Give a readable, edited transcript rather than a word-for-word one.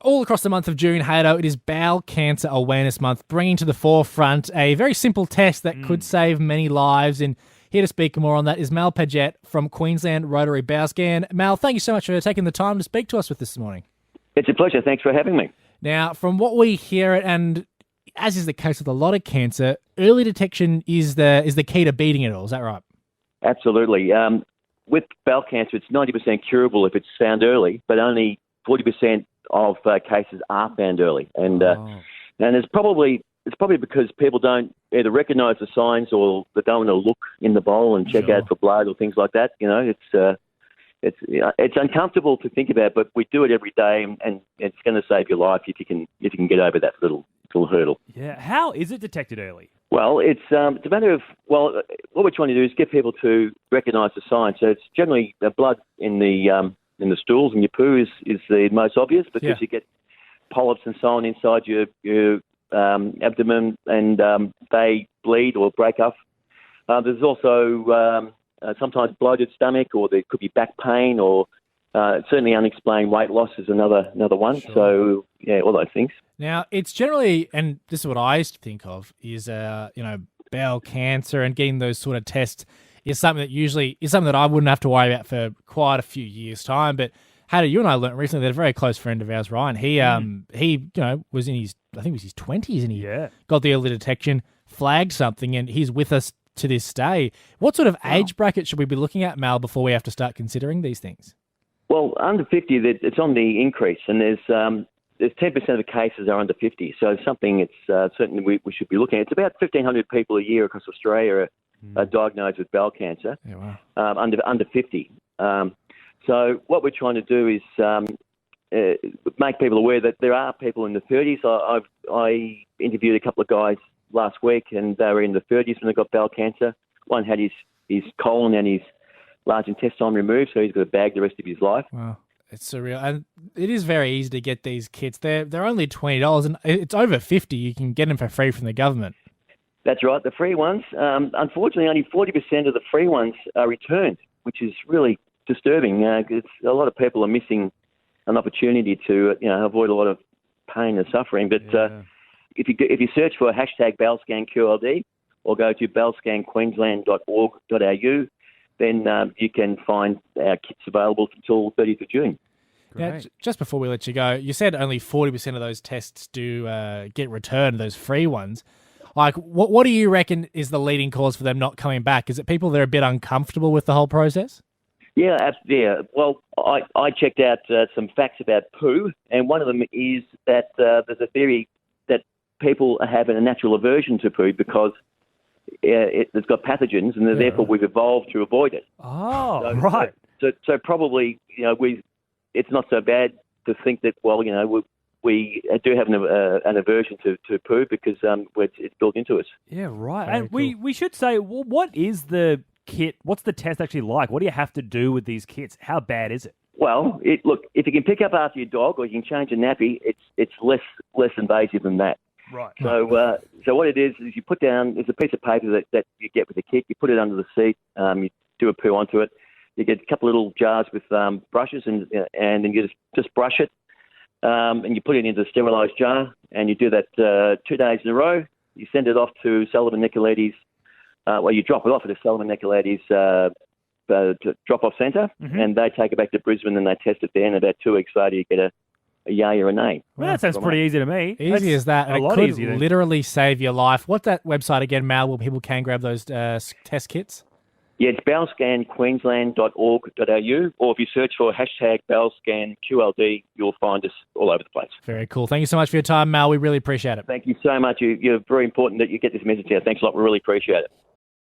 all across the month of June, Haydo, it is Bowel Cancer Awareness Month, bringing to the forefront a very simple test that could save many lives. And here to speak more on that is Mal Paget from Queensland Rotary Bowelscan. Mal, thank you so much for taking the time to speak to us with this morning. It's a pleasure. Thanks for having me. Now, from what we hear, and as is the case with a lot of cancer, early detection is the key to beating it all. Is that right? Absolutely. With bowel cancer, it's 90% curable if it's found early, but only 40% of cases are found early. And it's probably because people don't either recognise the signs or they don't want to look in the bowl and check out for blood or things like that. You know, it's uncomfortable to think about, but we do it every day, and it's going to save your life if you can get over that little hurdle. Yeah. How is it detected early? Well, it's a matter of, what we're trying to do is get people to recognise the signs. So it's generally the blood in the stools, and your poo is the most obvious because you get polyps and so on inside your abdomen, and they bleed or break off. There's also sometimes bloated stomach, or there could be back pain, or certainly unexplained weight loss is another one. Sure. So, yeah, all those things. Now, it's generally, and this is what I used to think of, is, bowel cancer and getting those sort of tests is something that I wouldn't have to worry about for quite a few years' time. But Haydo, you and I learnt recently that a very close friend of ours, Ryan, he was in his, I think it was his 20s, and he got the early detection, flagged something, and he's with us to this day. What sort of age bracket should we be looking at, Mal, before we have to start considering these things? Well, under 50, it's on the increase, and there's 10% of the cases are under 50. So it's something certainly we should be looking at. It's about 1,500 people a year across Australia are diagnosed with bowel cancer, under 50. So what we're trying to do is make people aware that there are people in the 30s. I interviewed a couple of guys last week, and they were in the 30s when they got bowel cancer. One had his colon and his large intestine removed, so he's got a bag the rest of his life. Wow. It's surreal. And it is very easy to get these kits. They're only $20, and it's over $50. You can get them for free from the government. That's right, the free ones. Unfortunately, only 40% of the free ones are returned, which is really disturbing. A lot of people are missing an opportunity to avoid a lot of pain and suffering. But if you search for #BowelscanQLD or go to bowelscanqueensland.org.au, then you can find our kits available until 30th of June. Now, just before we let you go, you said only 40% of those tests do get returned, those free ones. Like, what do you reckon is the leading cause for them not coming back? Is it people that are a bit uncomfortable with the whole process? Yeah, absolutely. Yeah. Well, I checked out some facts about poo, and one of them is that there's a theory that people are having a natural aversion to poo because it's got pathogens, and therefore we've evolved to avoid it. Oh, so, right. So probably, it's not so bad to think that, we do have an aversion to poo because it's built into us. Yeah, right. Very and cool. we should say, well, what is the kit? What's the test actually like? What do you have to do with these kits? How bad is it? Well, look, if you can pick up after your dog or you can change a nappy, it's less invasive than that. Right. So what it is you put down, there's a piece of paper that you get with the kit. You put it under the seat. You do a poo onto it. You get a couple of little jars with brushes, and then you just brush it, and you put it into a sterilised jar, and you do that 2 days in a row. You send it off to Sullivan Nicoletti. You drop it off at a Sullivan Nicoletti's drop-off centre, and they take it back to Brisbane and they test it there. And about 2 weeks later, you get a yay or a nay. Well, that sounds pretty easy to me. Easy as that. A lot easier. It could literally save your life. What's that website again, Mal, where people can grab those test kits? Yeah, it's bowelscanqueensland.org.au, or if you search for #BowelscanQLD, you'll find us all over the place. Very cool. Thank you so much for your time, Mal. We really appreciate it. Thank you so much. You're very important that you get this message out. Thanks a lot. We really appreciate it.